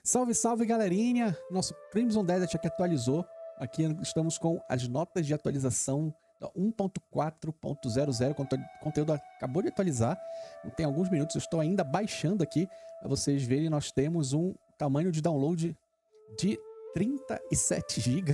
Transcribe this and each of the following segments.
Salve, salve, galerinha! Nosso Crimson Desert aqui atualizou. Aqui estamos com as notas de atualização da 1.4.00. O conteúdo acabou de atualizar. Tem alguns minutos, eu estou ainda baixando aqui. Para vocês verem, nós temos um tamanho de download de 37 GB.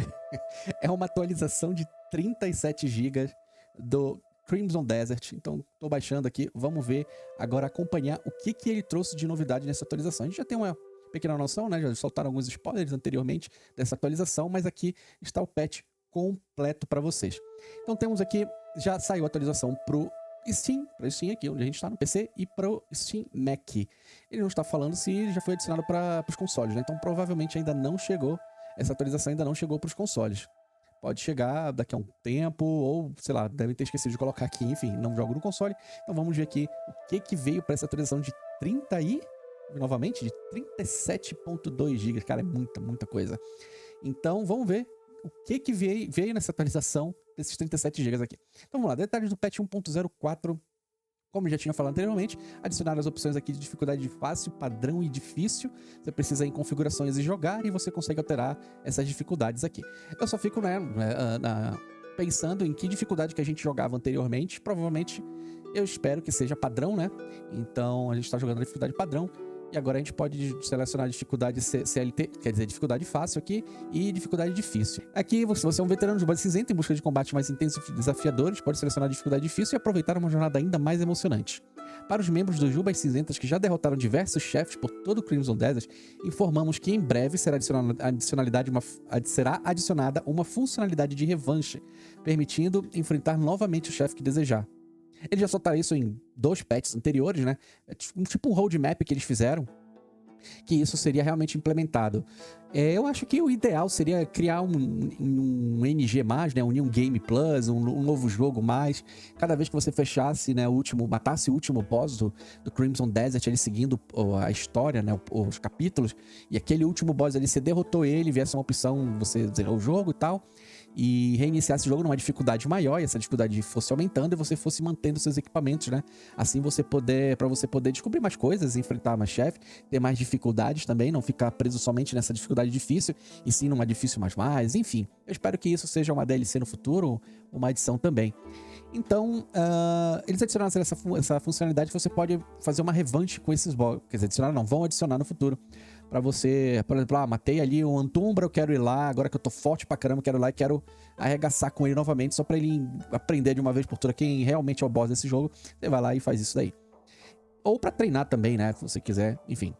É uma atualização de 37 GB do Crimson Desert. Então, estou baixando aqui. Vamos ver agora, acompanhar o que ele trouxe de novidade nessa atualização. A gente já tem uma pequena noção, né? Já soltaram alguns spoilers anteriormente dessa atualização, mas aqui está o patch completo para vocês. Então temos aqui, já saiu a atualização pro Steam, para Steam aqui, onde a gente está no PC, e pro Steam Mac. Ele não está falando se já foi adicionado para os consoles, né? Então provavelmente ainda não chegou, essa atualização ainda não chegou para os consoles. Pode chegar daqui a um tempo, ou sei lá, devem ter esquecido de colocar aqui, enfim, não jogo no console. Então vamos ver aqui o que veio para essa atualização de 37.2 GB, cara, é muita coisa. Então vamos ver o que veio nessa atualização desses 37 GB aqui. Então vamos lá, detalhes do patch 1.04. Como já tinha falado anteriormente, adicionar as opções aqui de dificuldade de fácil, padrão e difícil. Você precisa ir em configurações e jogar, e você consegue alterar essas dificuldades aqui. Eu só fico pensando em que dificuldade que a gente jogava anteriormente. Provavelmente eu espero que seja padrão, né? Então a gente está jogando na dificuldade padrão. E agora a gente pode selecionar dificuldade CLT, quer dizer, dificuldade fácil aqui, e dificuldade difícil. Aqui, se você é um veterano de base cinzenta em busca de combates mais intensos e desafiadores, pode selecionar a dificuldade difícil e aproveitar uma jornada ainda mais emocionante. Para os membros dos Jubas Cinzentas que já derrotaram diversos chefes por todo o Crimson Desert, informamos que em breve será adicionada uma funcionalidade de revanche, permitindo enfrentar novamente o chefe que desejar. Eles já soltaram isso em 2 patches anteriores, né? É tipo um roadmap que eles fizeram, que isso seria realmente implementado. Eu acho que o ideal seria criar um NG+, né? Um New Game Plus, um novo jogo mais. Cada vez que você fechasse, né, matasse o último boss do Crimson Desert, ele seguindo a história, né, os capítulos, e aquele último boss ali, você derrotou ele, viesse uma opção, você zerou o jogo e tal, e reiniciasse o jogo numa dificuldade maior, e essa dificuldade fosse aumentando e você fosse mantendo seus equipamentos, né? Assim para você poder descobrir mais coisas, enfrentar mais chefe, ter mais dificuldades também, não ficar preso somente nessa dificuldade difícil, e sim numa difícil mais, enfim. Eu espero que isso seja uma DLC no futuro, uma adição também. Então, eles adicionaram essa funcionalidade que você pode fazer uma revanche com esses boss. Quer dizer, adicionar não, vão adicionar no futuro. Pra você, por exemplo, matei ali um Antumbra, eu quero ir lá, agora que eu tô forte pra caramba, eu quero ir lá e quero arregaçar com ele novamente, só pra ele aprender de uma vez por todas quem realmente é o boss desse jogo. Você vai lá e faz isso daí. Ou pra treinar também, né, se você quiser, enfim.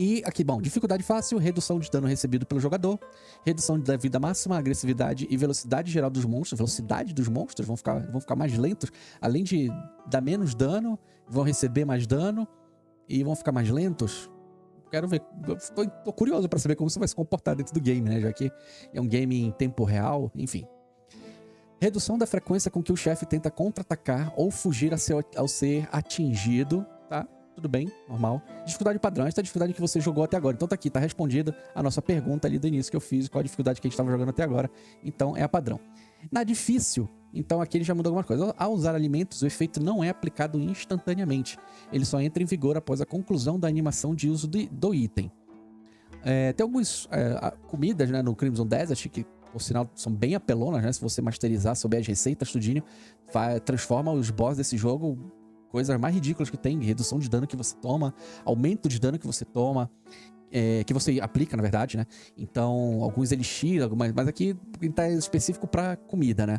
E aqui, bom, dificuldade fácil, redução de dano recebido pelo jogador, redução da vida máxima, agressividade e velocidade geral dos monstros. Velocidade dos monstros vão ficar mais lentos, além de dar menos dano, vão receber mais dano e vão ficar mais lentos. Quero ver, tô curioso pra saber como isso vai se comportar dentro do game, né, já que é um game em tempo real, enfim. Redução da frequência com que o chefe tenta contra-atacar ou fugir ao ser atingido, tá? Tudo bem, normal. Dificuldade padrão, esta é a dificuldade que você jogou até agora. Então tá aqui, tá respondida a nossa pergunta ali do início que eu fiz, qual a dificuldade que a gente estava jogando até agora. Então é a padrão. Na difícil, então aqui ele já mudou algumas coisas. Ao usar alimentos, o efeito não é aplicado instantaneamente. Ele só entra em vigor após a conclusão da animação de uso do item. Tem algumas comidas, né, no Crimson Desert que, por sinal, são bem apelonas, né? Se você masterizar, souber as receitas, tudinho, transforma os boss desse jogo coisas mais ridículas que tem, redução de dano que você toma, aumento de dano que você toma, que você aplica, na verdade, né? Então, alguns elixir, mas aqui tá específico pra comida, né?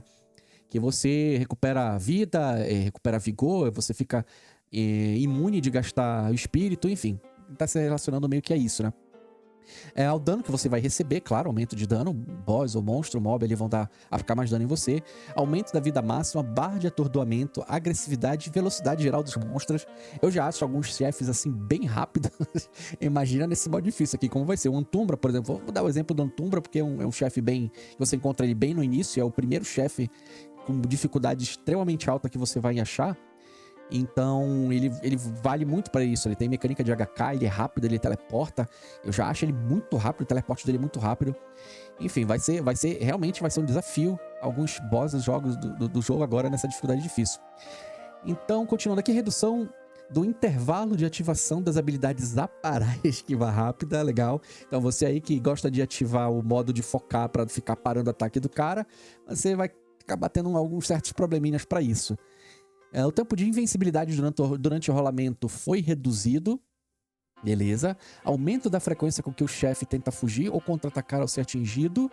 Que você recupera vida, recupera vigor, você fica imune de gastar o espírito, enfim. Tá se relacionando meio que a isso, né? Ao dano que você vai receber, claro, aumento de dano, boss ou monstro, mob, ali vão ficar mais dano em você, aumento da vida máxima, barra de atordoamento, agressividade e velocidade geral dos monstros. Eu já acho alguns chefes assim bem rápidos. Imagina nesse modo difícil aqui, como vai ser. O Antumbra, por exemplo, vou dar o exemplo do Antumbra, porque é um chefe bem, você encontra ele bem no início, é o primeiro chefe com dificuldade extremamente alta que você vai achar. Então ele vale muito para isso. Ele tem mecânica de HK, ele é rápido, ele teleporta. Eu já acho ele muito rápido, o teleporte dele é muito rápido. Enfim, realmente vai ser um desafio alguns bosses jogos do jogo agora nessa dificuldade difícil. Então, continuando aqui, redução do intervalo de ativação das habilidades aparar e esquiva rápida, legal. Então você aí que gosta de ativar o modo de focar para ficar parando o ataque do cara, você vai acabar tendo alguns certos probleminhas para isso. O tempo de invencibilidade durante o rolamento foi reduzido. Beleza. Aumento da frequência com que o chefe tenta fugir ou contra-atacar ao ser atingido.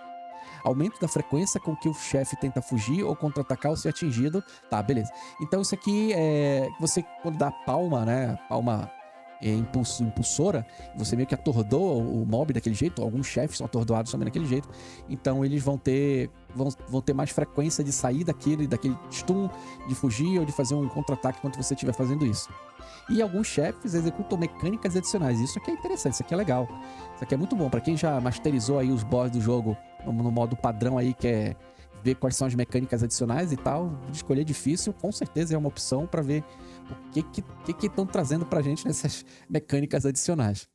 Aumento da frequência com que o chefe tenta fugir ou contra-atacar ao ser atingido. Tá, beleza. Então isso aqui é... Você, quando dá palma, né? Palma impulsora, você meio que atordoa o mob daquele jeito. Alguns chefes são atordoados também daquele jeito. Então eles vão ter mais frequência de sair daquele stun, de fugir ou de fazer um contra-ataque enquanto você estiver fazendo isso. E alguns chefes executam mecânicas adicionais. Isso aqui é interessante, isso aqui é legal. Isso aqui é muito bom. Pra quem já masterizou aí os boss do jogo no modo padrão aí, quer ver quais são as mecânicas adicionais e tal, escolher difícil, com certeza é uma opção pra ver o que estão trazendo pra gente nessas mecânicas adicionais.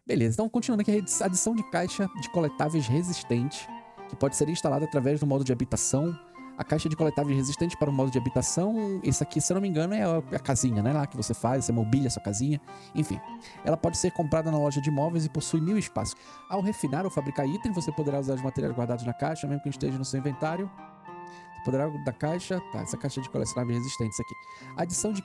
Beleza, então continuando aqui, a adição de caixa de coletáveis resistente, que pode ser instalada através do modo de habitação. A caixa de coletáveis resistente para o modo de habitação, esse aqui, se eu não me engano, é a casinha, né? Lá que você faz, você mobília a sua casinha, enfim. Ela pode ser comprada na loja de imóveis e possui 1000 espaços. Ao refinar ou fabricar itens, você poderá usar os materiais guardados na caixa, mesmo que esteja no seu inventário. Você poderá da caixa... Tá, essa caixa de colecionáveis resistente, isso aqui. Adição de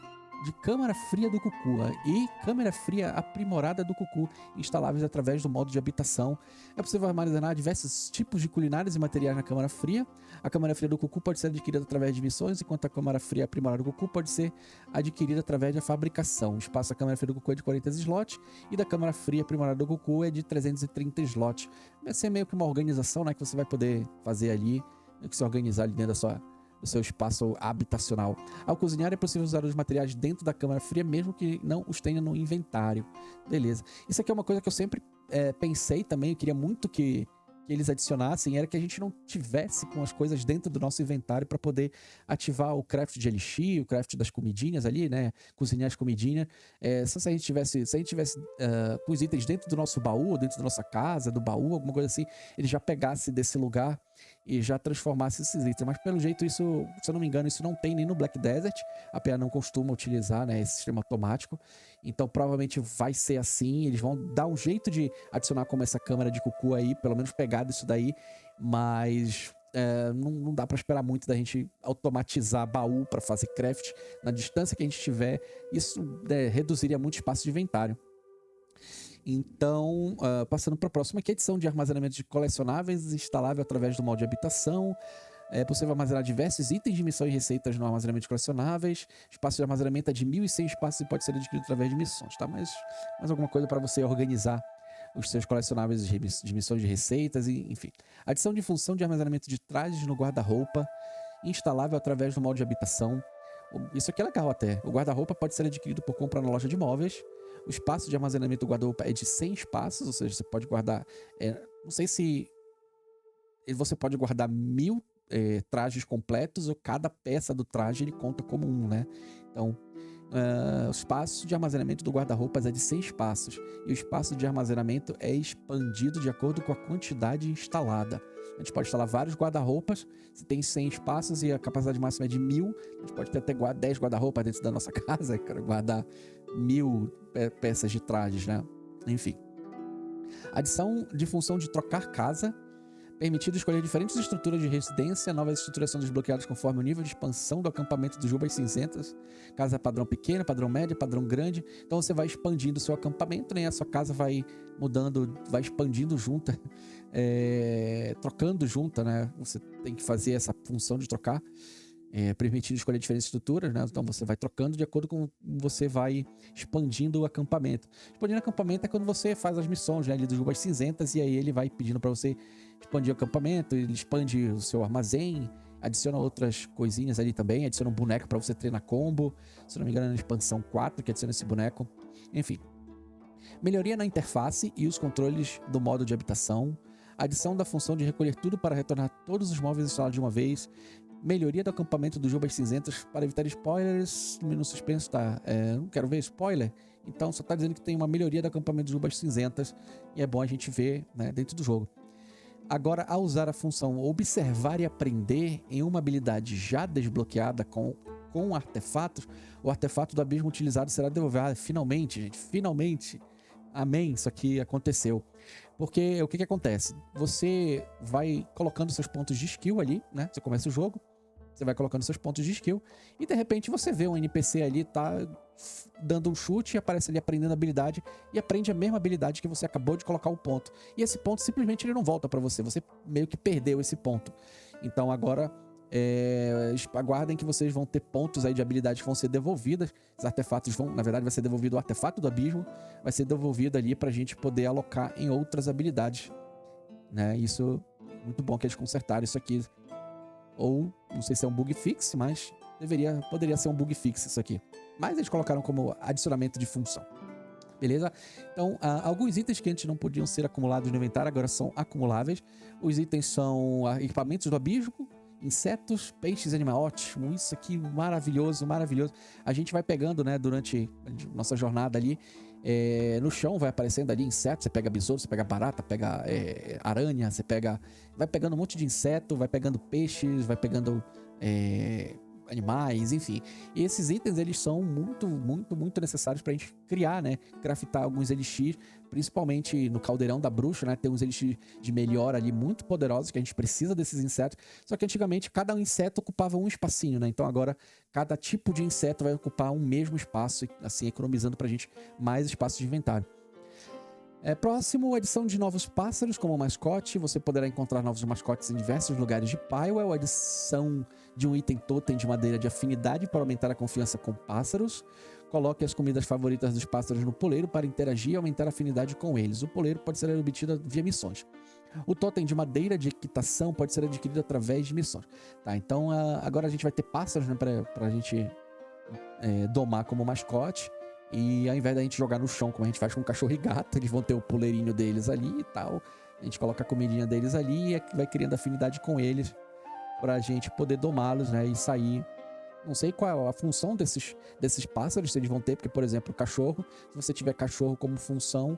câmara fria do Cucu e câmera fria aprimorada do Cucu, instaláveis através do modo de habitação. É possível armazenar diversos tipos de culinárias e materiais na câmara fria. A câmara fria do Cucu pode ser adquirida através de missões, enquanto a câmara fria aprimorada do Cucu pode ser adquirida através da fabricação. O espaço da câmara fria do Cucu é de 40 slots e da câmara fria aprimorada do Cucu é de 330 slots. Vai ser meio que uma organização, né, que você vai poder fazer ali, que se organizar ali dentro do seu espaço habitacional. Ao cozinhar é possível usar os materiais dentro da câmara fria, mesmo que não os tenha no inventário. Beleza. Isso aqui é uma coisa que eu sempre pensei também, eu queria muito que eles adicionassem, era que a gente não tivesse com as coisas dentro do nosso inventário para poder ativar o craft de elixir, o craft das comidinhas ali, né? Cozinhar as comidinhas. Só se a gente tivesse com os itens dentro do nosso baú, dentro da nossa casa, do baú, alguma coisa assim, ele já pegasse desse lugar e já transformasse esses itens. Mas pelo jeito isso, se eu não me engano, isso não tem nem no Black Desert. A PA não costuma utilizar, né, esse sistema automático. Então provavelmente vai ser assim. Eles vão dar um jeito de adicionar como essa câmera de Cucu aí, pelo menos pegar disso daí. Mas não dá pra esperar muito da gente automatizar baú para fazer craft na distância que a gente tiver. Isso reduziria muito espaço de inventário. Então, passando para a próxima, que é a edição de armazenamento de colecionáveis instalável através do modo de habitação. É possível armazenar diversos itens de missão e receitas no armazenamento de colecionáveis. Espaço de armazenamento é de 1.100 espaços e pode ser adquirido através de missões, tá? Mas mais alguma coisa para você organizar os seus colecionáveis de missões de receitas, e enfim. Adição de função de armazenamento de trajes no guarda-roupa, instalável através do modo de habitação. Isso aqui é legal até. O guarda-roupa pode ser adquirido por compra na loja de imóveis. O espaço de armazenamento do guarda-roupa é de 100 espaços, ou seja, você pode guardar... não sei se você pode guardar 1000 trajes completos, ou cada peça do traje ele conta como um, né? Então, o espaço de armazenamento do guarda-roupas é de 100 espaços, e o espaço de armazenamento é expandido de acordo com a quantidade instalada. A gente pode instalar vários guarda-roupas, se tem 100 espaços e a capacidade máxima é de 1000, a gente pode ter até 10 guarda-roupas dentro da nossa casa, guardar 1000 peças de trajes, né? Enfim. Adição de função de trocar casa. Permitido escolher diferentes estruturas de residência. Novas estruturas são desbloqueadas conforme o nível de expansão do acampamento dos Jubas Cinzentas. Casa padrão pequeno, padrão médio, padrão grande. Então você vai expandindo o seu acampamento, né? A sua casa vai mudando, vai expandindo junta, trocando junta, né? Você tem que fazer essa função de trocar. Permitido escolher diferentes estruturas, né? Então você vai trocando de acordo com você vai expandindo o acampamento. Expandindo o acampamento é quando você faz as missões, né, ali dos Jubas Cinzentas, e aí ele vai pedindo para você expandir o acampamento, ele expande o seu armazém, adiciona outras coisinhas ali também, adiciona um boneco para você treinar combo, se não me engano é na expansão 4 que adiciona esse boneco. Enfim. Melhoria na interface e os controles do modo de habitação. Adição da função de recolher tudo para retornar todos os móveis instalados de uma vez. Melhoria do acampamento dos Jubas Cinzentas para evitar spoilers. No suspenso tá, não quero ver spoiler, então só tá dizendo que tem uma melhoria do acampamento dos Jubas Cinzentas e é bom a gente ver, né, dentro do jogo. Agora, ao usar a função observar e aprender em uma habilidade já desbloqueada com artefatos, o artefato do abismo utilizado será devolvido. Ah, finalmente, gente, finalmente. Amém, isso aqui aconteceu. Porque o que acontece? Você vai colocando seus pontos de skill ali, né? Você começa o jogo, você vai colocando seus pontos de skill e de repente você vê um NPC ali, tá dando um chute e aparece ali aprendendo habilidade e aprende a mesma habilidade que você acabou de colocar o ponto. E esse ponto simplesmente ele não volta pra você, você meio que perdeu esse ponto. Então agora aguardem que vocês vão ter pontos aí de habilidades que vão ser devolvidas. Os artefatos vão, na verdade vai ser devolvido o artefato do abismo, vai ser devolvido ali pra gente poder alocar em outras habilidades, né? Isso, muito bom que eles consertaram isso aqui. Ou, não sei se é um bug fix, mas poderia ser um bug fix isso aqui. Mas eles colocaram como adicionamento de função. Beleza? Então, alguns itens que antes não podiam ser acumulados no inventário agora são acumuláveis. Os itens são equipamentos do abismo, insetos, peixes, animais. Ótimo, isso aqui maravilhoso, maravilhoso. A gente vai pegando, né, durante nossa jornada ali, no chão vai aparecendo ali insetos, você pega besouro, você pega barata, pega aranha, vai pegando um monte de inseto, vai pegando peixes, vai pegando animais, enfim. E esses itens, eles são muito, muito, muito necessários pra gente criar, né, craftar alguns elixir, principalmente no caldeirão da bruxa, né, tem uns elixir de melhora ali muito poderosos que a gente precisa desses insetos, só que antigamente cada inseto ocupava um espacinho, né, então agora cada tipo de inseto vai ocupar um mesmo espaço, assim, economizando pra gente mais espaço de inventário. Próximo, adição de novos pássaros como mascote. Você poderá encontrar novos mascotes em diversos lugares de Pyrewell. Adição de um item totem de madeira de afinidade para aumentar a confiança com pássaros. Coloque as comidas favoritas dos pássaros no poleiro para interagir e aumentar a afinidade com eles. O poleiro pode ser obtido via missões. O totem de madeira de equitação pode ser adquirido através de missões. Tá, então agora a gente vai ter pássaros, né, pra gente domar como mascote. E ao invés da gente jogar no chão, como a gente faz com cachorro e gato, eles vão ter o poleirinho deles ali e tal. A gente coloca a comidinha deles ali e vai criando afinidade com eles pra gente poder domá-los, né? E sair. Não sei qual é a função desses pássaros que eles vão ter, porque, por exemplo, o cachorro, se você tiver cachorro como função,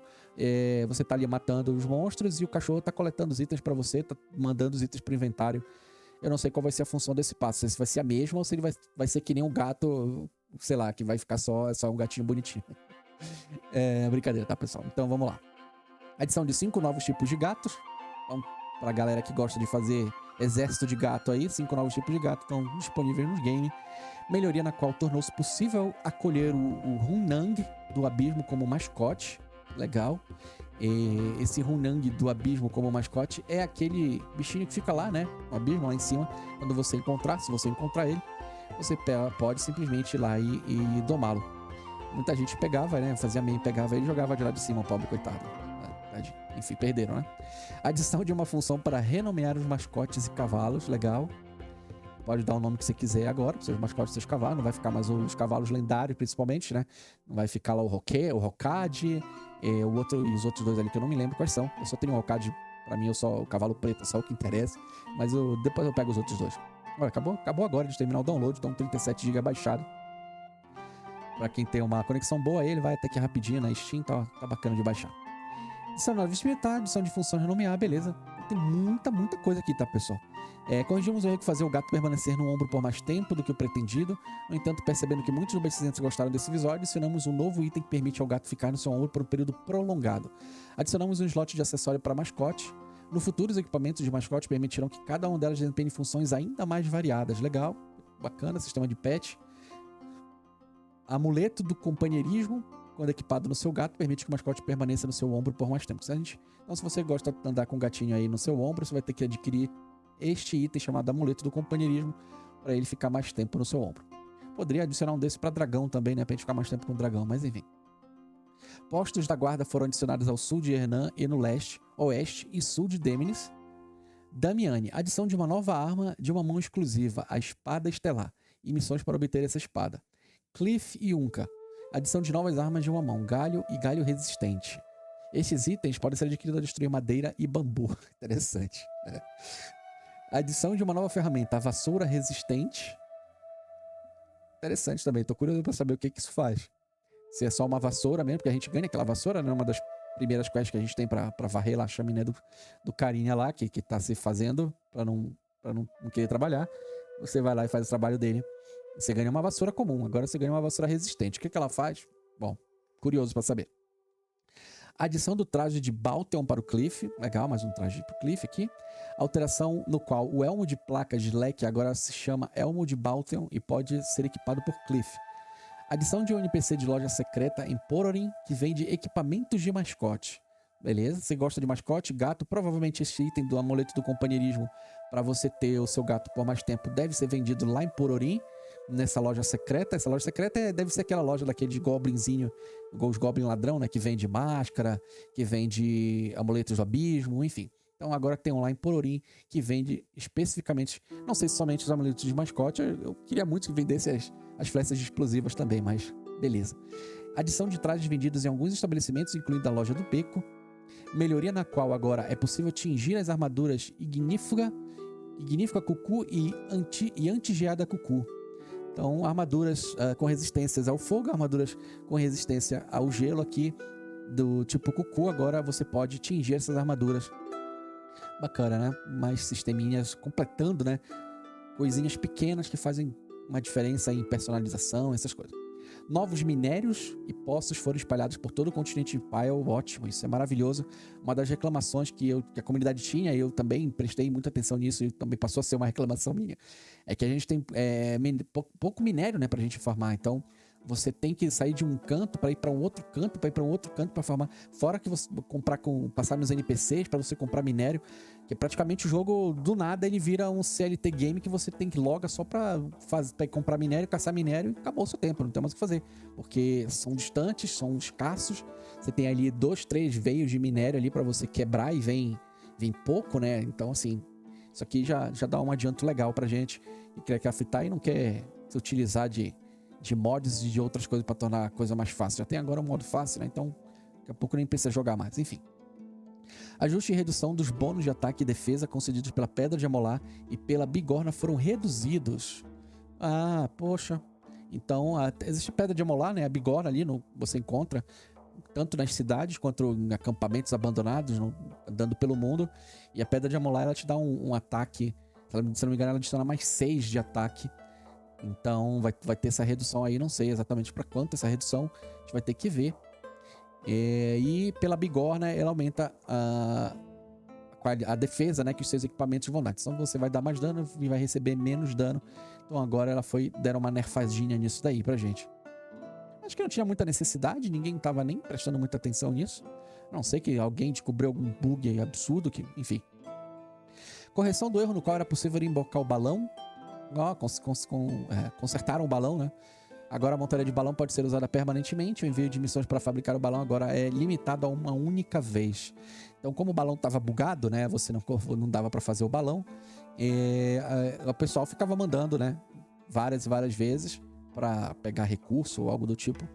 você tá ali matando os monstros e o cachorro tá coletando os itens pra você, tá mandando os itens pro inventário. Eu não sei qual vai ser a função desse pássaro, se vai ser a mesma ou se ele vai ser que nem um gato, sei lá, que vai ficar só um gatinho bonitinho. Brincadeira, tá, pessoal? Então vamos lá. Adição de 5 novos tipos de gatos. Então, pra galera que gosta de fazer exército de gato aí, 5 novos tipos de gato estão disponíveis nos games. Melhoria na qual tornou-se possível acolher o Hunang do abismo como mascote. Legal. Esse Hunang do abismo como mascote é aquele bichinho que fica lá, né? No abismo, lá em cima. Quando você encontrar, se você encontrar ele, você pode simplesmente ir lá e domá-lo. Muita gente pegava, né? Fazia meio, pegava ele e jogava de lá de cima, o pobre coitado. Enfim, perderam, né? Adição de uma função para renomear os mascotes e cavalos, legal. Pode dar o nome que você quiser agora para os seus mascotes e seus cavalos. Não vai ficar mais os cavalos lendários, principalmente, né? Não vai ficar lá o Rokad, e os outros dois ali que eu não me lembro quais são. Eu só tenho o Rokad, pra mim, o cavalo preto, só o que interessa. Mas depois eu pego os outros dois. Olha, acabou agora de terminar o download, então 37 GB baixado. Pra quem tem uma conexão boa, ele vai até que rapidinho na Steam, tá bacana de baixar. Adição de vestimenta, adição de função renomear, beleza. Tem muita coisa aqui, tá, pessoal? Corrigimos o erro que fazer o gato permanecer no ombro por mais tempo do que o pretendido. No entanto, percebendo que muitos obedientes gostaram desse visual, adicionamos um novo item que permite ao gato ficar no seu ombro por um período prolongado. Adicionamos um slot de acessório para mascote. No futuro, os equipamentos de mascote permitirão que cada uma delas desempenhe funções ainda mais variadas. Legal, bacana, sistema de pet. Amuleto do companheirismo. Quando equipado no seu gato, permite que o mascote permaneça no seu ombro por mais tempo. Então, se você gosta de andar com o gatinho aí no seu ombro, você vai ter que adquirir este item chamado Amuleto do Companheirismo para ele ficar mais tempo no seu ombro. Poderia adicionar um desse para dragão também, né? Pra gente ficar mais tempo com o dragão, mas enfim. Postos da guarda foram adicionados ao sul de Hernan e no leste, oeste e sul de Demenis. Damiani, adição de uma nova arma de uma mão exclusiva, a Espada Estelar, e missões para obter essa espada. Cliff e Unca, adição de novas armas de uma mão, galho e galho resistente. Estes itens podem ser adquiridos a destruir madeira e bambu. Interessante. Adição de uma nova ferramenta, a vassoura resistente. Interessante também. Tô curioso para saber o que isso faz. Se é só uma vassoura mesmo, porque a gente ganha aquela vassoura, né? Uma das primeiras quests que a gente tem pra varrer lá a chaminé do carinha lá, que tá se fazendo pra não querer trabalhar. Você vai lá e faz o trabalho dele. Você ganha uma vassoura comum, agora você ganha uma vassoura resistente. O que ela faz? Bom, curioso pra saber. Adição do traje de Balteon para o Cliff. Legal, mais um traje para o Cliff aqui. Alteração no qual o elmo de placas de leque agora se chama Elmo de Balteon e pode ser equipado por Cliff. Adição de um NPC de loja secreta em Pororin que vende equipamentos de mascote. Beleza? Você gosta de mascote? Gato? Provavelmente esse item do amuleto do companheirismo para você ter o seu gato por mais tempo deve ser vendido lá em Pororin, nessa loja secreta. Essa loja secreta deve ser aquela loja daquele de goblinzinho, os goblin ladrão, né? Que vende máscara, que vende amuletos do abismo, enfim. Então agora tem um lá em Pororin que vende especificamente, não sei se somente os amuletos de mascote, eu queria muito que vendesse as flechas explosivas também, mas beleza. Adição de trajes vendidos em alguns estabelecimentos, incluindo a loja do Beco. Melhoria na qual agora é possível tingir as armaduras Ignífuga Cucu e Antigeada Cucu. Então, armaduras com resistências ao fogo, armaduras com resistência ao gelo aqui, do tipo Cucu. Agora você pode tingir essas armaduras. Bacana, né? Mais sisteminhas completando, né? Coisinhas pequenas que fazem uma diferença em personalização, essas coisas. Novos minérios e poços foram espalhados por todo o continente de Pyle. Ótimo, isso é maravilhoso. Uma das reclamações que a comunidade tinha, eu também prestei muita atenção nisso e também passou a ser uma reclamação minha, é que a gente tem pouco minério, né, pra gente farmar. Então você tem que sair de um canto para ir para um outro canto, para farmar. Fora que você passar nos NPCs para você comprar minério, que praticamente o jogo do nada ele vira um CLT game que você tem que logar só para comprar minério, caçar minério e acabou o seu tempo, não tem mais o que fazer, porque são distantes, são escassos. Você tem ali 2, 3 veios de minério ali para você quebrar e vem pouco, né? Então assim, isso aqui já dá um adianto legal pra gente e quer craftar e não quer se utilizar de mods e de outras coisas para tornar a coisa mais fácil. Já tem agora um modo fácil, né? Então daqui a pouco nem precisa jogar mais. Enfim. Ajuste e redução dos bônus de ataque e defesa concedidos pela Pedra de Amolar e pela Bigorna foram reduzidos. Ah, poxa. Então, existe a Pedra de Amolar, né? A Bigorna ali, você encontra tanto nas cidades quanto em acampamentos abandonados, andando pelo mundo. E a Pedra de Amolar, ela te dá um ataque. Se não me engano, ela adiciona mais 6 de ataque. Então vai ter essa redução aí, não sei exatamente para quanto essa redução, a gente vai ter que ver. E pela Bigorna, ela aumenta a defesa, né, que os seus equipamentos vão dar. Então você vai dar mais dano e vai receber menos dano. Então agora deram uma nerfadinha nisso daí pra gente. Acho que não tinha muita necessidade, ninguém tava nem prestando muita atenção nisso. A não sei que alguém descobriu algum bug absurdo, enfim. Correção do erro no qual era possível embocar o balão. Consertaram o balão, né? Agora a montaria de balão pode ser usada permanentemente. O envio de missões para fabricar o balão agora é limitado a uma única vez. Então, como o balão estava bugado, né? Você não dava para fazer o balão. O pessoal ficava mandando, né? Várias e várias vezes para pegar recurso ou algo do tipo.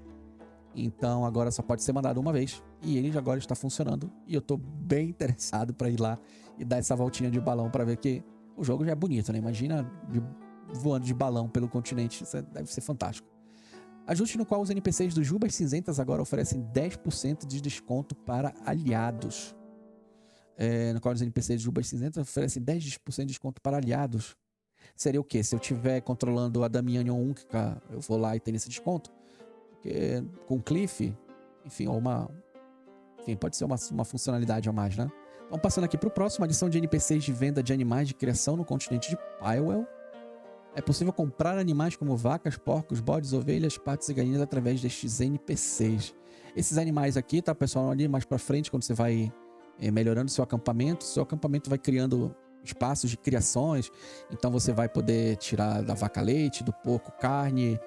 Então agora só pode ser mandado uma vez. E ele agora está funcionando. E eu tô bem interessado para ir lá e dar essa voltinha de balão para ver que o jogo já é bonito, né? Imagina voando de balão pelo continente. Isso deve ser fantástico. Ajuste no qual os NPCs dos Jubas Cinzentas agora oferecem 10% de desconto para aliados. No qual os NPCs dos Jubas Cinzentas oferecem 10% de desconto para aliados. Seria o quê? Se eu estiver controlando a Damianion 1, eu vou lá e ter esse desconto? Porque com Cliff, enfim, pode ser uma funcionalidade a mais, né? Então, passando aqui para o próximo, adição de NPCs de venda de animais de criação no continente de Pylewell. É possível comprar animais como vacas, porcos, bodes, ovelhas, patos e galinhas através destes NPCs. Esses animais aqui, tá, pessoal, ali mais para frente, quando você vai melhorando seu acampamento vai criando espaços de criações. Então você vai poder tirar da vaca leite, do porco carne,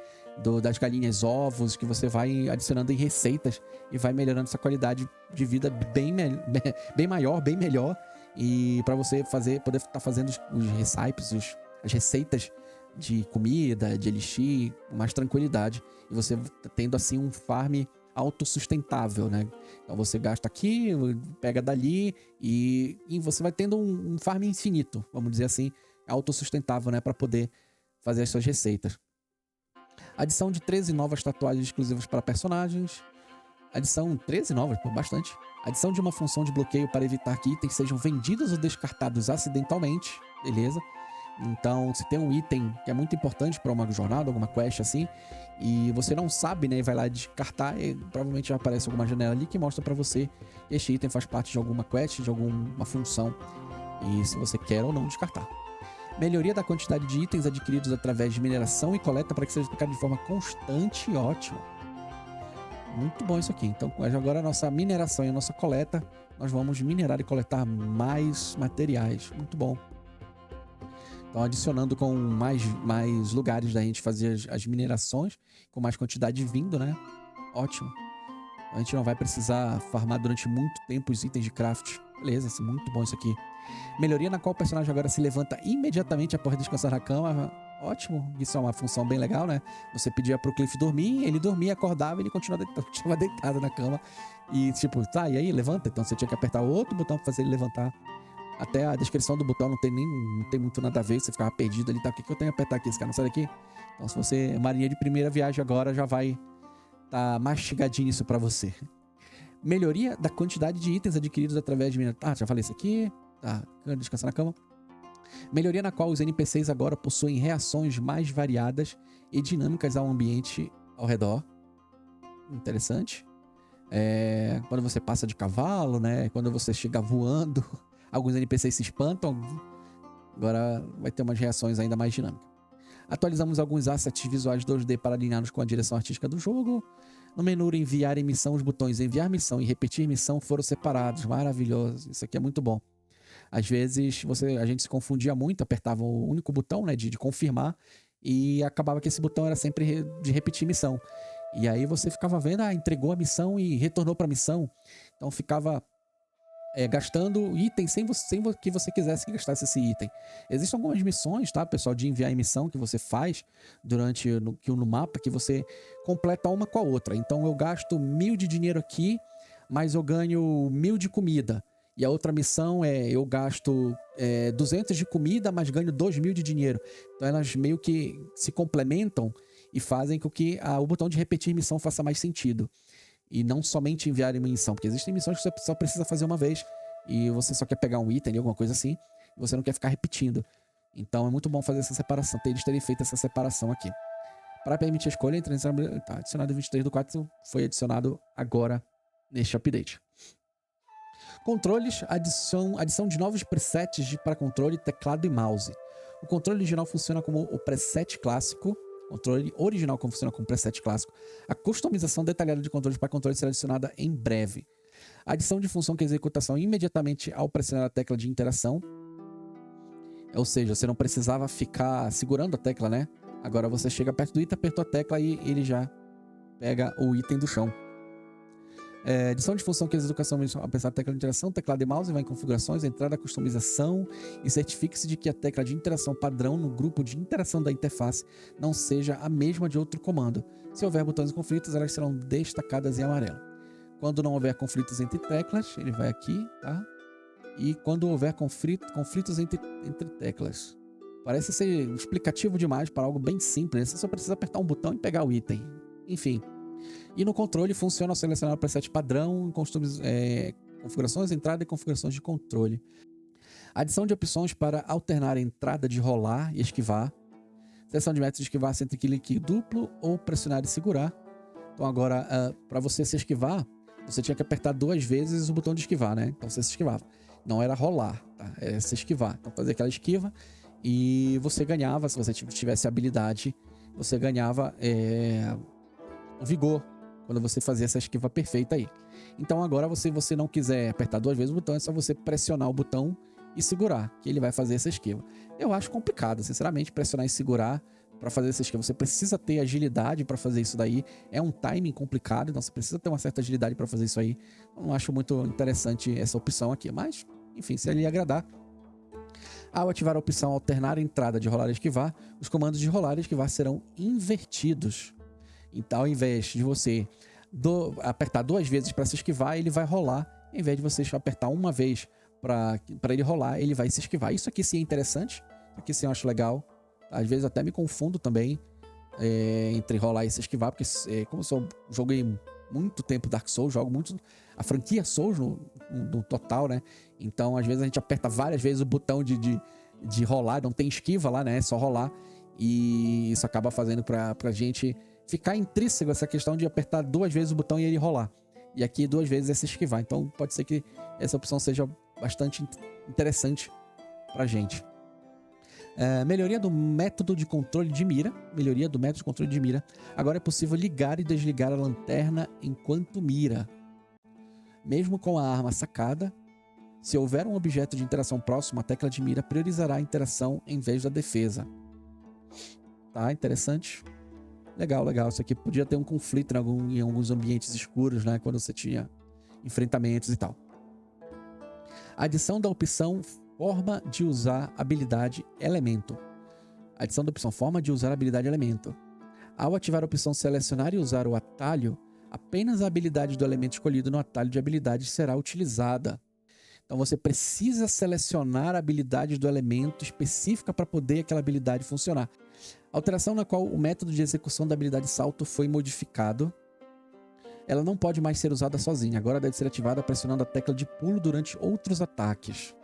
das galinhas ovos, que você vai adicionando em receitas e vai melhorando essa qualidade de vida bem maior, bem melhor. E para você poder estar fazendo os recipes, as receitas de comida, de elixir, com mais tranquilidade. E você tendo assim um farm autossustentável, né? Então você gasta aqui, pega dali e você vai tendo um farm infinito, vamos dizer assim, autossustentável, né? Para poder fazer as suas receitas. Adição de 13 novas tatuagens exclusivas para personagens. Adição 13 novas, bastante. Adição de uma função de bloqueio para evitar que itens sejam vendidos ou descartados acidentalmente, beleza? Então, se tem um item que é muito importante para uma jornada, alguma quest assim, e você não sabe, né, e vai lá descartar, e provavelmente já aparece alguma janela ali que mostra para você que este item faz parte de alguma quest, de alguma função, e se você quer ou não descartar. Melhoria da quantidade de itens adquiridos através de mineração e coleta para que seja aplicado de forma constante e ótimo. Muito bom isso aqui. Então, agora a nossa mineração e a nossa coleta, nós vamos minerar e coletar mais materiais. Muito bom. Então, adicionando com mais lugares da gente fazer as minerações, com mais quantidade vindo, né? Ótimo. A gente não vai precisar farmar durante muito tempo os itens de craft. Beleza, muito bom isso aqui. Melhoria na qual o personagem agora se levanta imediatamente após descansar na cama. Ótimo, isso é uma função bem legal, né? Você pedia pro Cliff dormir, ele dormia, acordava e ele continuava deitado na cama. E tipo, tá, e aí, levanta. Então você tinha que apertar outro botão pra fazer ele levantar. Até a descrição do botão não tem muito nada a ver, você ficava perdido ali, tá? O que eu tenho que apertar aqui? Esse cara não sai daqui? Então se você é marinha de primeira viagem agora, já vai tá mastigadinho isso pra você. Melhoria da quantidade de itens adquiridos através de mineração. Ah, já falei isso aqui. Tá, descansar na cama. Melhoria na qual os NPCs agora possuem reações mais variadas e dinâmicas ao ambiente ao redor. Interessante. Quando você passa de cavalo, né? Quando você chega voando, alguns NPCs se espantam. Agora vai ter umas reações ainda mais dinâmicas. Atualizamos alguns assets visuais 2D para alinhá-los com a direção artística do jogo. No menu enviar em missão, os botões enviar missão e repetir missão foram separados. Maravilhoso. Isso aqui é muito bom. Às vezes a gente se confundia muito, apertava o único botão, né, de confirmar, e acabava que esse botão era sempre de repetir missão. E aí você ficava vendo, entregou a missão e retornou para a missão. Então ficava gastando item sem que você quisesse que gastasse esse item. Existem algumas missões, tá, pessoal, de enviar em missão que você faz no mapa, que você completa uma com a outra. Então eu gasto 1000 de dinheiro aqui, mas eu ganho 1000 de comida. E a outra missão eu gasto 200 de comida, mas ganho 2000 de dinheiro. Então elas meio que se complementam e fazem com que o botão de repetir missão faça mais sentido. E não somente enviar em missão, porque existem missões que você só precisa fazer uma vez e você só quer pegar um item, alguma coisa assim, e você não quer ficar repetindo. Então é muito bom fazer essa separação, eles terem feito essa separação aqui. Para permitir a escolha, adicionado 23/4 foi adicionado agora neste update. Controles, adição de novos presets para controle, teclado e mouse. O controle original funciona como o preset clássico. Controle original funciona como preset clássico. A customização detalhada de controles para controle será adicionada em breve. A adição de função que executa ação imediatamente ao pressionar a tecla de interação. Ou seja, você não precisava ficar segurando a tecla, né? Agora você chega perto do item, apertou a tecla e ele já pega o item do chão. Adição de função que executa ação apesar da tecla de interação, teclado e mouse, vai em configurações, entrada, customização e certifique-se de que a tecla de interação padrão no grupo de interação da interface não seja a mesma de outro comando. Se houver botões em conflitos, elas serão destacadas em amarelo. Quando não houver conflitos entre teclas, ele vai aqui, tá? E quando houver conflitos entre teclas. Parece ser explicativo demais para algo bem simples. Você só precisa apertar um botão e pegar o item. Enfim. E no controle funciona ao selecionar o preset padrão, configurações, entrada e configurações de controle. Adição de opções para alternar a entrada de rolar e esquivar. Seleção de métodos de esquivar entre clique duplo ou pressionar e segurar. Então agora, para você se esquivar, você tinha que apertar 2 vezes o botão de esquivar, né? Então você se esquivava. Não era rolar, tá? Era se esquivar. Então fazer aquela esquiva e você ganhava, se você tivesse habilidade, você ganhava o vigor quando você fazia essa esquiva perfeita aí. Então agora, se você não quiser apertar 2 vezes o botão, é só você pressionar o botão e segurar, que ele vai fazer essa esquiva. Eu acho complicado, sinceramente, pressionar e segurar para fazer essa esquiva. Você precisa ter agilidade para fazer isso daí. É um timing complicado, então você precisa ter uma certa agilidade para fazer isso aí. Eu não acho muito interessante essa opção aqui, mas, enfim, se ele lhe agradar. Ao ativar a opção alternar a entrada de rolar e esquivar, os comandos de rolar e esquivar serão invertidos. Então, ao invés de você apertar 2 vezes para se esquivar, ele vai rolar. Em vez de você apertar uma vez para ele rolar, ele vai se esquivar. Isso aqui sim é interessante. Isso aqui sim eu acho legal. Às vezes até me confundo também entre rolar e se esquivar, porque como eu joguei muito tempo Dark Souls, jogo muito a franquia Souls no total, né? Então, às vezes, a gente aperta várias vezes o botão de rolar, não tem esquiva lá, né? É só rolar. E isso acaba fazendo pra gente ficar intrínseco essa questão de apertar 2 vezes o botão e ele rolar. E aqui 2 vezes é se esquivar. Então, pode ser que essa opção seja bastante interessante pra gente. Melhoria do método de controle de mira. Melhoria do método de controle de mira. Agora é possível ligar e desligar a lanterna enquanto mira. Mesmo com a arma sacada, se houver um objeto de interação próximo, a tecla de mira priorizará a interação em vez da defesa. Tá, interessante. Legal, legal. Isso aqui podia ter um conflito em alguns ambientes escuros, né? Quando você tinha enfrentamentos e tal. Adição da opção forma de usar habilidade elemento. Adição da opção forma de usar habilidade elemento. Ao ativar a opção selecionar e usar o atalho, apenas a habilidade do elemento escolhido no atalho de habilidade será utilizada. Então você precisa selecionar a habilidade do elemento específica para poder aquela habilidade funcionar. Alteração na qual o método de execução da habilidade salto foi modificado. Ela não pode mais ser usada sozinha. Agora deve ser ativada pressionando a tecla de pulo durante outros ataques.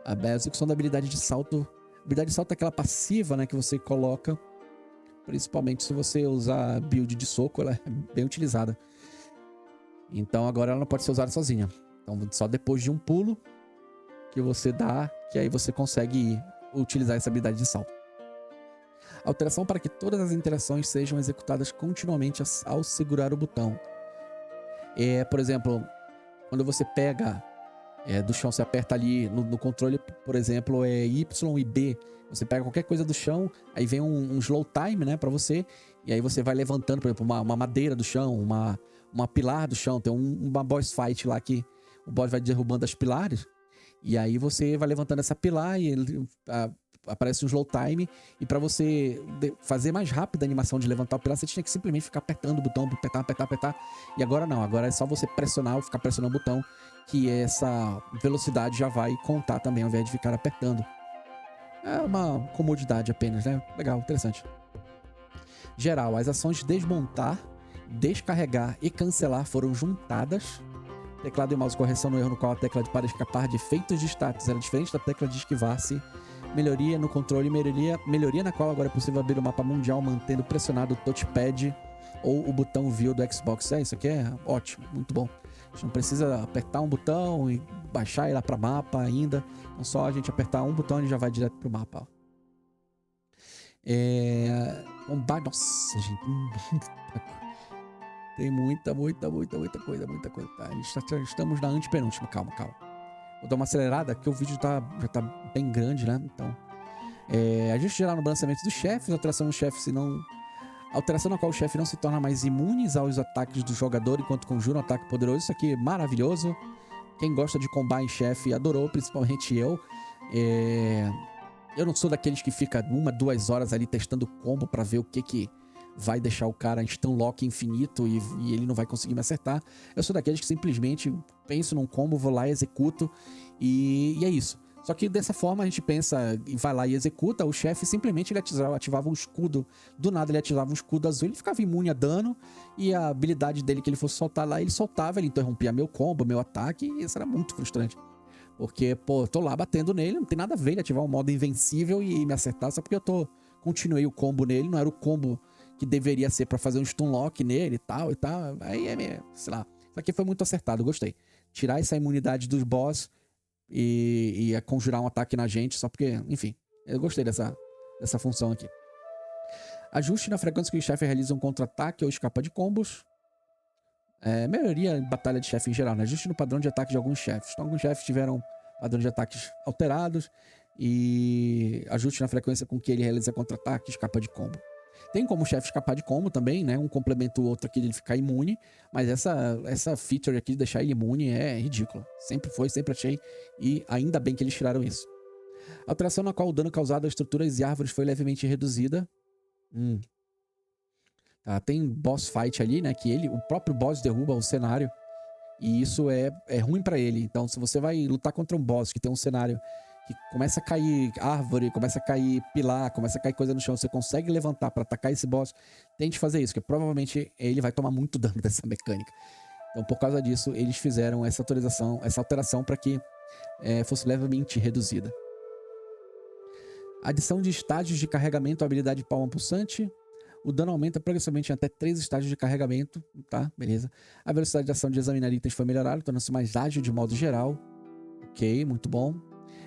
A execução da habilidade de salto. A habilidade de salto é aquela passiva, né, que você coloca. Principalmente se você usar build de soco, ela é bem utilizada. Então agora ela não pode ser usada sozinha. Então só depois de um pulo que você dá, que aí você consegue utilizar essa habilidade de salto. Alteração para que todas as interações sejam executadas continuamente ao segurar o botão. Por exemplo, quando você pega do chão, você aperta ali no controle, por exemplo, Y e B. Você pega qualquer coisa do chão, aí vem um slow time, né, pra você, e aí você vai levantando, por exemplo, uma madeira do chão, uma pilar do chão. Tem uma boss fight lá que o boss vai derrubando as pilares, e aí você vai levantando essa pilar e aparece um slow time, e pra você fazer mais rápida a animação de levantar o pilar, você tinha que simplesmente ficar apertando o botão, apertar, e agora não, agora é só você pressionar ou ficar pressionando o botão, que essa velocidade já vai contar também, ao invés de ficar apertando. É uma comodidade apenas, né? Legal, interessante. Geral, as ações de desmontar, descarregar e cancelar foram juntadas. Teclado e mouse correção no erro no qual a tecla para escapar de efeitos de status era diferente da tecla de esquivar-se. Melhoria no controle, melhoria na qual agora é possível abrir o mapa mundial mantendo pressionado o touchpad ou o botão view do Xbox. Isso aqui é ótimo, muito bom. A gente não precisa apertar um botão e baixar e ir lá para mapa ainda. Então só a gente apertar um botão e já vai direto pro mapa. Nossa, gente. Tem muita coisa. Tá? Estamos na antepenúltima. Calma. Vou dar uma acelerada, que o vídeo já tá bem grande, né? Então, ajuste geral no balanceamento dos chefes, alteração no chefe, alteração na qual o chefe não se torna mais imune aos ataques do jogador enquanto conjura um ataque poderoso. Isso aqui é maravilhoso. Quem gosta de combar em chefe adorou, principalmente eu. Eu não sou daqueles que fica 1-2 horas ali testando combo pra ver o que vai deixar o cara em stun lock infinito e ele não vai conseguir me acertar. Eu sou daqueles que simplesmente penso num combo, vou lá e executo e é isso. Só que dessa forma a gente pensa e vai lá e executa, o chefe simplesmente ele ativava um escudo, do nada ele ativava um escudo azul, ele ficava imune a dano e a habilidade dele que ele fosse soltar lá, ele soltava, ele interrompia meu combo, meu ataque, e isso era muito frustrante. Porque, pô, eu tô lá batendo nele, não tem nada a ver ele ativar um modo invencível e me acertar só porque continuei o combo nele, não era o combo que deveria ser pra fazer um stun lock nele e tal. Aí sei lá, isso aqui foi muito acertado, gostei. Tirar essa imunidade dos boss e conjurar um ataque na gente, só porque, enfim, eu gostei dessa função aqui. Ajuste na frequência que o chefe realiza um contra-ataque ou escapa de combos. Melhoria em batalha de chefe em geral, né? Ajuste no padrão de ataque de alguns chefes. Então, alguns chefes tiveram padrão de ataques alterados e ajuste na frequência com que ele realiza contra-ataque e escapa de combo. Tem como o chefe escapar de combo também, né? Um complementa o outro aqui de ele ficar imune, mas essa feature aqui de deixar ele imune é ridícula. Sempre foi, sempre achei, e ainda bem que eles tiraram isso. Alteração na qual o dano causado a estruturas e árvores foi levemente reduzida. Tá, tem boss fight ali, né? Que o próprio boss derruba o cenário. E isso é ruim pra ele. Então, se você vai lutar contra um boss que tem um cenário que começa a cair árvore, começa a cair pilar, começa a cair coisa no chão, você consegue levantar pra atacar esse boss, tente fazer isso, porque provavelmente ele vai tomar muito dano dessa mecânica. Então, por causa disso, eles fizeram essa alteração para que fosse levemente reduzida. Adição de estágios de carregamento à habilidade Palma Pulsante. O dano aumenta progressivamente em até 3 estágios de carregamento, tá? Beleza. A velocidade de ação de examinar itens foi melhorada, tornando-se mais ágil de modo geral. Ok, muito bom.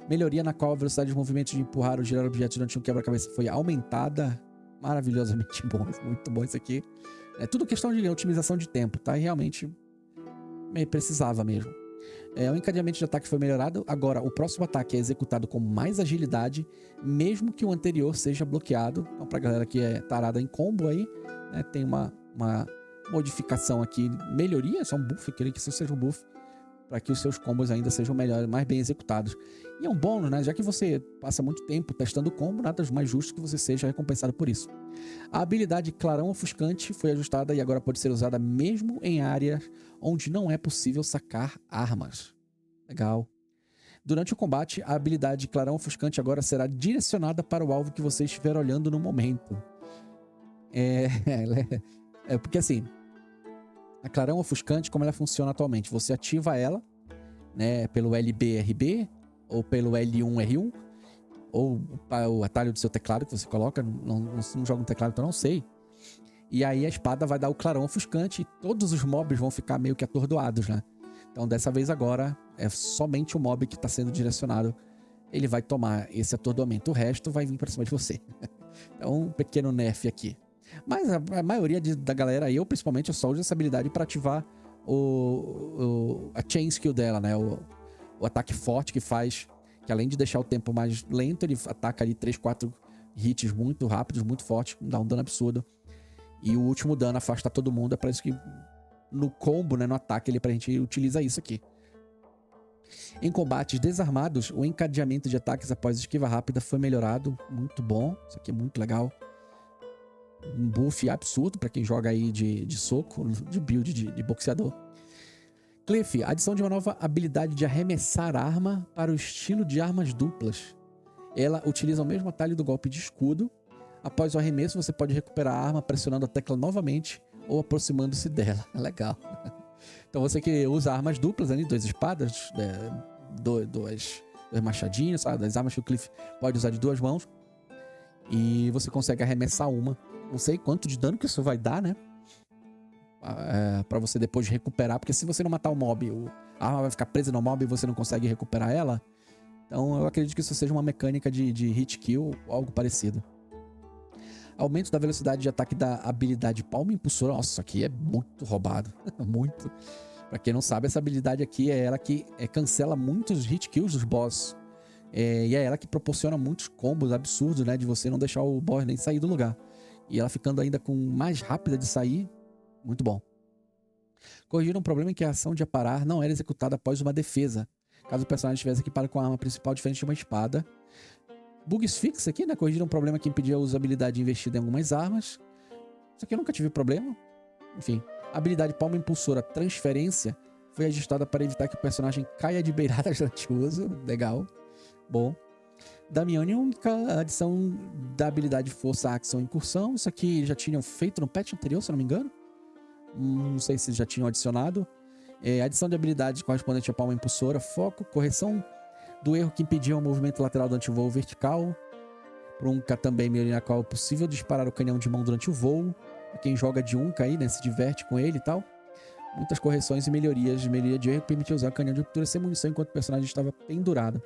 Melhoria na qual a velocidade de movimento de empurrar ou girar objetos durante um quebra-cabeça foi aumentada. Maravilhosamente bom, muito bom isso aqui. É tudo questão de otimização de tempo, tá? E realmente precisava mesmo. O encadeamento de ataque foi melhorado. Agora, o próximo ataque é executado com mais agilidade, mesmo que o anterior seja bloqueado. Então, pra galera que é tarada em combo aí, né, tem uma modificação aqui, melhoria, só um buff, eu queria que isso seja um buff, para que os seus combos ainda sejam melhores, mais bem executados. E é um bônus, né? Já que você passa muito tempo testando o combo, nada mais justo que você seja recompensado por isso. A habilidade Clarão Ofuscante foi ajustada e agora pode ser usada mesmo em áreas onde não é possível sacar armas. Legal. Durante o combate, a habilidade Clarão Ofuscante agora será direcionada para o alvo que você estiver olhando no momento. Porque assim, a Clarão Ofuscante, como ela funciona atualmente? Você ativa ela, né, pelo LBRB ou pelo L1R1, ou o atalho do seu teclado que você coloca. Não joga no teclado, então não sei. E aí a espada vai dar o clarão ofuscante e todos os mobs vão ficar meio que atordoados, né? Então dessa vez agora é somente o mob que está sendo direcionado. Ele vai tomar esse atordoamento, o resto vai vir pra cima de você. Então um pequeno nerf aqui. Mas a maioria da galera, eu principalmente, eu só uso essa habilidade para ativar a chain skill dela, né? O ataque forte que faz, que além de deixar o tempo mais lento, ele ataca ali 3, 4 hits muito rápidos, muito fortes, dá um dano absurdo. E o último dano afasta todo mundo, é pra isso que no combo, né, no ataque, a gente utiliza isso aqui. Em combates desarmados, o encadeamento de ataques após esquiva rápida foi melhorado, muito bom, isso aqui é muito legal. Um buff absurdo pra quem joga aí de soco, de build de boxeador. Cliff, adição de uma nova habilidade de arremessar arma para o estilo de armas duplas. Ela utiliza o mesmo atalho do golpe de escudo. Após o arremesso, você pode recuperar a arma pressionando a tecla novamente ou aproximando-se dela. Legal. Então você que usa armas duplas, ali, 2 espadas, 2 machadinhos, sabe? Das armas que o Cliff pode usar de 2 mãos. E você consegue arremessar uma. Não sei quanto de dano que isso vai dar, né? Pra você depois recuperar. Porque se você não matar o mob, a arma vai ficar presa no mob e você não consegue recuperar ela. Então eu acredito que isso seja uma mecânica de hit kill ou algo parecido. Aumento da velocidade de ataque da habilidade Palma Impulsora. Nossa, isso aqui é muito roubado. Muito. Pra quem não sabe, essa habilidade aqui é ela que cancela muitos hit kills dos boss. E é ela que proporciona muitos combos absurdos, né? De você não deixar o boss nem sair do lugar. E ela ficando ainda com mais rápida de sair. Muito bom. Corrigiram um problema em que a ação de aparar não era executada após uma defesa. Caso o personagem estivesse equipado com a arma principal diferente de uma espada. Bugs fix aqui, né? Corrigiram um problema que impedia a usabilidade investida em algumas armas. Isso aqui eu nunca tive problema. Enfim. A habilidade Palma Impulsora Transferência foi ajustada para evitar que o personagem caia de beiradas durante o uso. Legal. Bom. Damianium, adição da habilidade Força, Ação e Incursão. Isso aqui já tinham feito no patch anterior, se eu não me engano. Não sei se já tinham adicionado. Adição de habilidades correspondente à Palma Impulsora. Foco, correção do erro que impedia o movimento lateral durante o voo vertical. Prunca também, melhoria na qual é possível disparar o canhão de mão durante o voo. Quem joga de Unca aí, né, se diverte com ele e tal. Muitas correções e melhorias. Melhoria de erro que permitia usar o canhão de ruptura sem munição enquanto o personagem estava pendurado.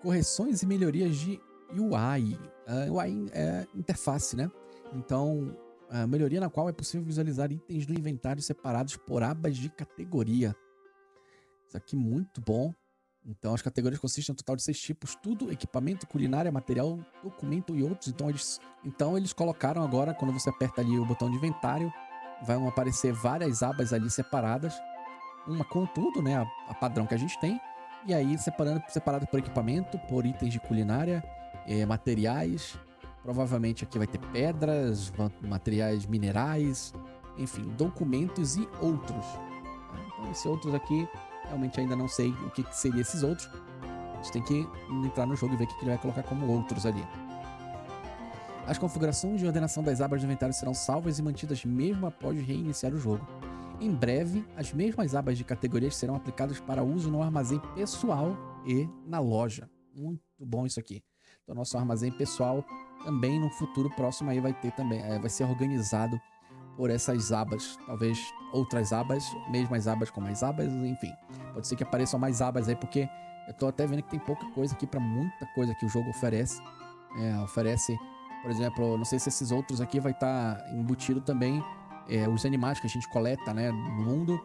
Correções e melhorias de UI. UI é interface, né? Então, a melhoria na qual é possível visualizar itens do inventário separados por abas de categoria. Isso aqui é muito bom. Então, as categorias consistem em um total de 6 tipos, tudo: equipamento, culinária, material, documento e outros. Então eles colocaram agora, quando você aperta ali o botão de inventário, vão aparecer várias abas ali separadas, uma com tudo, né, a padrão que a gente tem, e aí separado por equipamento, por itens de culinária, materiais, provavelmente aqui vai ter pedras, materiais minerais, enfim, documentos e outros. Então esses outros aqui, realmente ainda não sei o que seria esses outros. A gente tem que entrar no jogo e ver o que ele vai colocar como outros ali. As configurações de ordenação das abas do inventário serão salvas e mantidas mesmo após reiniciar o jogo. Em breve, as mesmas abas de categorias serão aplicadas para uso no armazém pessoal e na loja. Muito bom isso aqui. Então, nosso armazém pessoal também no futuro próximo aí vai ter também, vai ser organizado por essas abas. Talvez outras abas, mesmas abas com mais abas, enfim. Pode ser que apareçam mais abas aí, porque eu tô até vendo que tem pouca coisa aqui para muita coisa que o jogo oferece. Oferece, por exemplo, não sei se esses outros aqui vai estar embutido também os animais que a gente coleta, né, no mundo.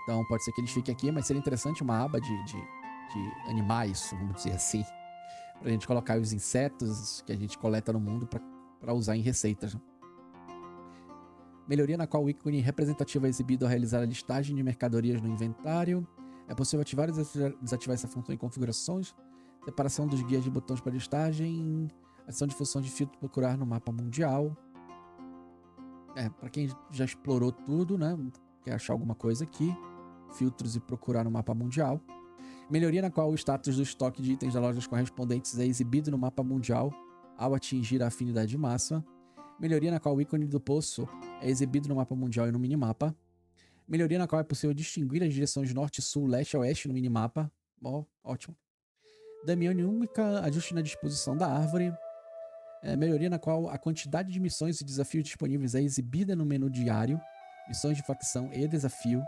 Então pode ser que eles fiquem aqui, mas seria interessante uma aba de animais, vamos dizer assim, pra gente colocar os insetos que a gente coleta no mundo para usar em receitas. Melhoria na qual o ícone representativo é exibido ao realizar a listagem de mercadorias no inventário. É possível ativar e desativar essa função em configurações. Separação dos guias de botões para listagem. Adição de função de filtro procurar no mapa mundial. Para quem já explorou tudo, né? Quer achar alguma coisa aqui. Filtros e procurar no mapa mundial. Melhoria na qual o status do estoque de itens das lojas correspondentes é exibido no mapa mundial ao atingir a afinidade máxima. Melhoria na qual o ícone do poço é exibido no mapa mundial e no minimapa. Melhoria na qual é possível distinguir as direções norte, sul, leste e oeste no minimapa. Ótimo. Damiane única, ajuste na disposição da árvore. Melhoria na qual a quantidade de missões e desafios disponíveis é exibida no menu diário, missões de facção e desafio.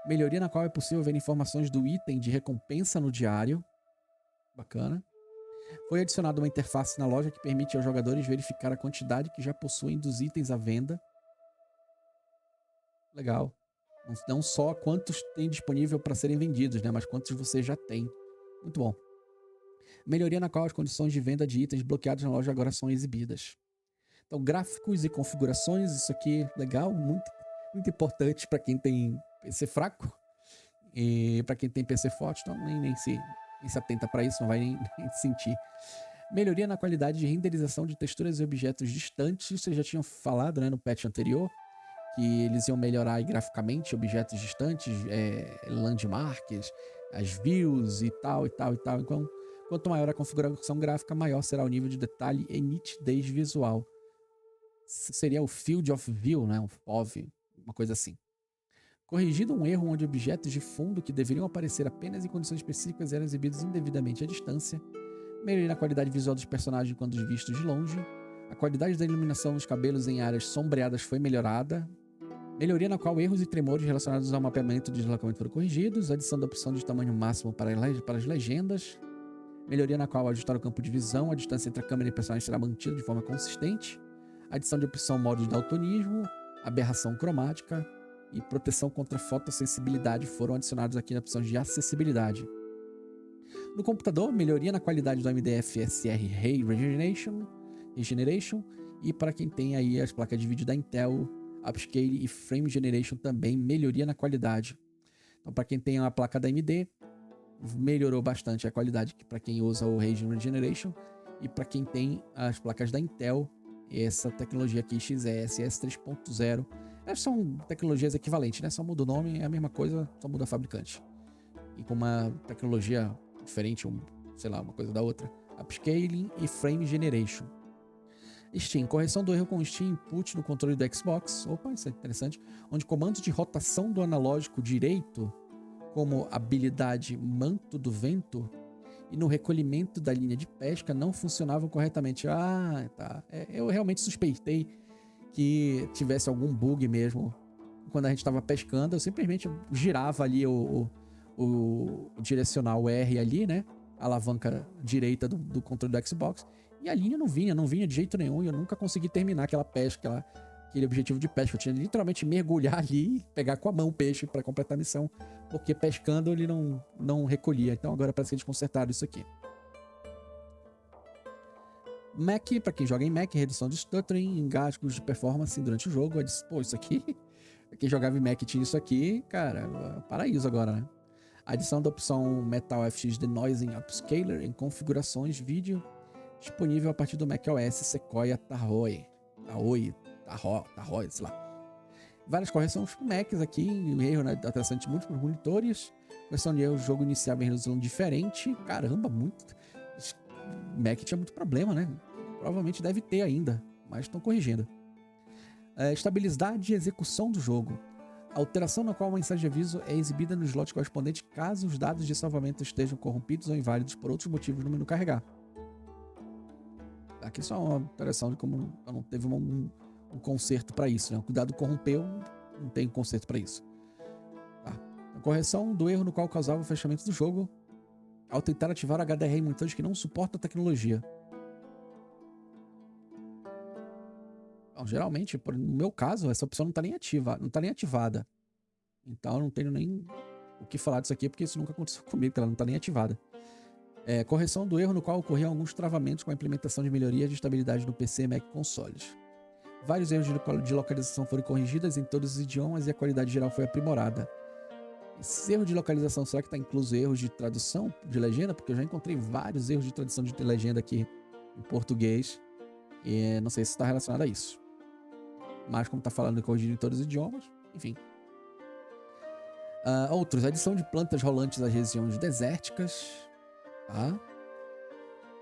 Melhoria na qual é possível ver informações do item de recompensa no diário. Bacana. Foi adicionada uma interface na loja que permite aos jogadores verificar a quantidade que já possuem dos itens à venda. Legal. Não só quantos tem disponível para serem vendidos, né, mas quantos você já tem. Muito bom. Melhoria na qual as condições de venda de itens bloqueados na loja agora são exibidas. Então, gráficos e configurações, isso aqui legal, muito, muito importante para quem tem PC fraco e para quem tem PC forte, então nem se atenta para isso, não vai nem sentir. Melhoria na qualidade de renderização de texturas e objetos distantes, isso vocês já tinham falado, né, no patch anterior, que eles iam melhorar aí graficamente objetos distantes, landmarks, as views e tal. Então, quanto maior a configuração gráfica, maior será o nível de detalhe e nitidez visual. Seria o Field of View, né? Um FOV, uma coisa assim. Corrigido um erro onde objetos de fundo que deveriam aparecer apenas em condições específicas eram exibidos indevidamente à distância. Melhoria na qualidade visual dos personagens quando vistos de longe. A qualidade da iluminação dos cabelos em áreas sombreadas foi melhorada. Melhoria na qual erros e tremores relacionados ao mapeamento de deslocamento foram corrigidos. Adição da opção de tamanho máximo para as legendas. Melhoria na qual ajustar o campo de visão. A distância entre a câmera e o personagem será mantida de forma consistente. Adição de opção modo de daltonismo. Aberração cromática. E proteção contra fotossensibilidade foram adicionados aqui na opção de acessibilidade. No computador, melhoria na qualidade do AMD FSR Ray Regeneration. E para quem tem aí as placas de vídeo da Intel, Upscale e Frame Generation também melhoria na qualidade. Então, para quem tem uma placa da AMD, melhorou bastante a qualidade para quem usa o Ray Regeneration. E para quem tem as placas da Intel, essa tecnologia aqui XESS 3.0, elas são tecnologias equivalentes, né? Só muda o nome, é a mesma coisa, só muda a fabricante. E com uma tecnologia diferente, uma coisa da outra. Upscaling e Frame Generation. Steam, correção do erro com Steam Input no controle do Xbox. Opa, isso é interessante. Onde comandos de rotação do analógico direito, como habilidade Manto do Vento, e no recolhimento da linha de pesca não funcionavam corretamente. Ah, tá. Eu realmente suspeitei que tivesse algum bug mesmo. Quando a gente estava pescando, eu simplesmente girava ali o direcional R ali, né? A alavanca direita do controle do Xbox. E a linha não vinha de jeito nenhum. E eu nunca consegui terminar aquela pesca, aquele objetivo de pesca. Eu tinha literalmente mergulhar ali e pegar com a mão o peixe para completar a missão. Porque pescando ele não recolhia. Então agora parece que eles consertaram isso aqui. Mac, para quem joga em Mac, redução de stuttering, engasgos de performance durante o jogo. Pô, isso aqui... Quem jogava em Mac tinha isso aqui, cara, paraíso agora, né? Adição da opção Metal FX Denoising Upscaler em configurações vídeo, disponível a partir do macOS Sequoia Tahoe, sei lá. Várias correções para Macs aqui, erro na alteração de múltiplos monitores, Correção de erros, o jogo iniciava em resolução diferente. Caramba, muito. Mac tinha muito problema, né? Provavelmente deve ter ainda, mas estão corrigindo. Estabilidade e execução do jogo. A alteração na qual a mensagem de aviso é exibida no slot correspondente caso os dados de salvamento estejam corrompidos ou inválidos por outros motivos no menu carregar. Aqui só uma alteração de como não teve um conserto para isso, né? O cuidado corrompeu, não tem conserto para isso. Tá. A correção do erro no qual causava o fechamento do jogo ao tentar ativar HDR em monitores que não suportam a tecnologia. Então, geralmente, no meu caso, essa opção não está nem ativada. Então eu não tenho nem o que falar disso aqui, porque isso nunca aconteceu comigo, porque ela não está nem ativada. Correção do erro no qual ocorriam alguns travamentos com a implementação de melhorias de estabilidade no PC e Mac consoles. Vários erros de localização foram corrigidos em todos os idiomas e a qualidade geral foi aprimorada. Esse erro de localização, será que está incluso erros de tradução de legenda? Porque eu já encontrei vários erros de tradução de legenda aqui em português. E não sei se está relacionado a isso. Mas como está falando corrigido em todos os idiomas, enfim. Outros, adição de plantas rolantes às regiões desérticas. Tá?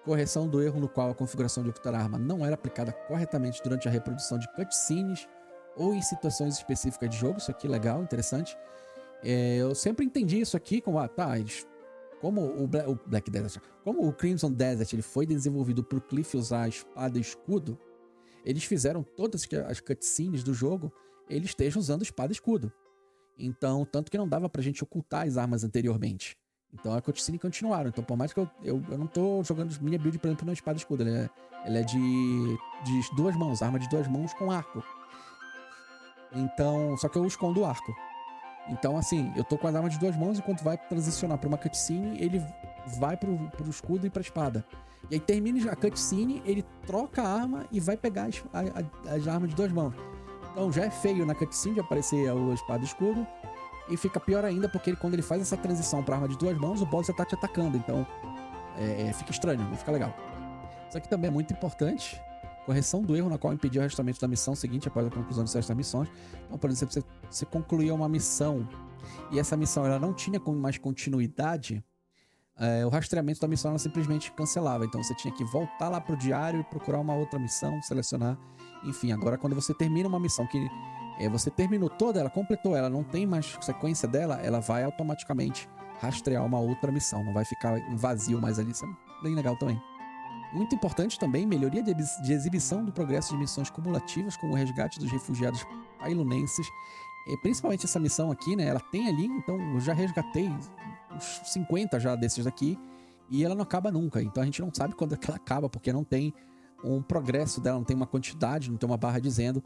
Correção do erro no qual a configuração de ocultar a arma não era aplicada corretamente durante a reprodução de cutscenes ou em situações específicas de jogo. Isso aqui é legal, interessante. Eu sempre entendi isso aqui como, como o Black Desert, como o Crimson Desert ele foi desenvolvido por Cliff usar espada e escudo, eles fizeram todas as cutscenes do jogo, ele esteja usando espada e escudo. Então, tanto que não dava pra gente ocultar as armas anteriormente. Então a cutscene continuaram. Então, por mais que eu não tô jogando minha build, por exemplo, na espada e escudo, ela é de duas mãos, arma de duas mãos com arco. Então, só que eu escondo o arco. Então, assim, eu tô com as armas de duas mãos e quando vai transicionar pra uma cutscene, ele vai pro escudo e pra espada. E aí termina a cutscene, ele troca a arma e vai pegar as armas de duas mãos. Então já é feio na cutscene de aparecer a espada e escudo. E fica pior ainda porque quando ele faz essa transição pra arma de duas mãos, o boss já tá te atacando. Então fica estranho, não fica legal. Isso aqui também é muito importante. Correção do erro na qual impedia o restamento da missão seguinte após a conclusão de certas missões. Então, por exemplo, você concluía uma missão e essa missão ela não tinha mais continuidade, o rastreamento da missão ela simplesmente cancelava. Então você tinha que voltar lá pro diário e procurar uma outra missão, selecionar. Enfim, agora quando você termina uma missão que você terminou toda, ela completou, ela não tem mais sequência dela, ela vai automaticamente rastrear uma outra missão. Não vai ficar um vazio mais ali. Isso é bem legal também. Muito importante também, melhoria de exibição do progresso de missões cumulativas, como o resgate dos refugiados pailunenses. Principalmente essa missão aqui, né? Ela tem ali, então eu já resgatei uns 50 já desses daqui, e ela não acaba nunca. Então a gente não sabe quando é que ela acaba, porque não tem um progresso dela, não tem uma quantidade, não tem uma barra dizendo.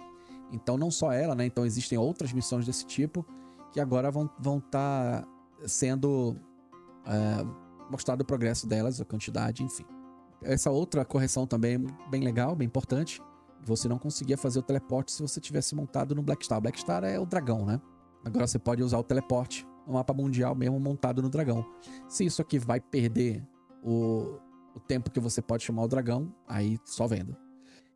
Então não só ela, né? Então existem outras missões desse tipo, que agora vão estar sendo mostrado o progresso delas, a quantidade, enfim. Essa outra correção também é bem legal, bem importante. Você não conseguia fazer o teleporte se você tivesse montado no Black Star. Black Star é o dragão, né? Agora você pode usar o teleporte no mapa mundial mesmo montado no dragão. Se isso aqui vai perder o tempo que você pode chamar o dragão, aí só vendo.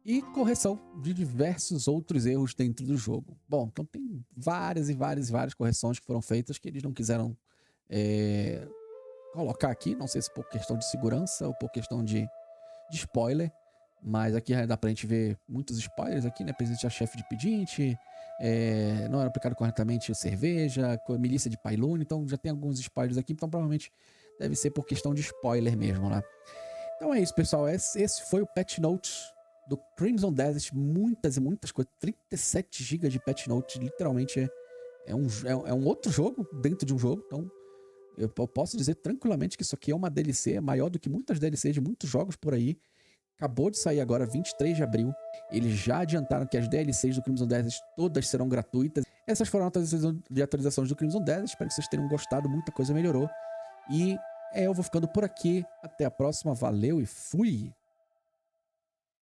E correção de diversos outros erros dentro do jogo. Bom, então tem várias e várias correções que foram feitas que eles não quiseram colocar aqui, não sei se por questão de segurança ou por questão de spoiler, mas aqui dá pra gente ver muitos spoilers aqui, né? Presente a chefe de pedinte, não era aplicado corretamente a cerveja, milícia de Pailune, então já tem alguns spoilers aqui, então provavelmente deve ser por questão de spoiler mesmo, né? Então é isso, pessoal, esse foi o patch notes do Crimson Desert, muitas e muitas coisas, 37 GB de patch notes, literalmente é um outro jogo dentro de um jogo, então eu posso dizer tranquilamente que isso aqui é uma DLC, maior do que muitas DLCs de muitos jogos por aí. Acabou de sair agora, 23 de abril. Eles já adiantaram que as DLCs do Crimson Desert todas serão gratuitas. Essas foram as atualizações do Crimson Desert. Espero que vocês tenham gostado, muita coisa melhorou. E eu vou ficando por aqui. Até a próxima, valeu e fui!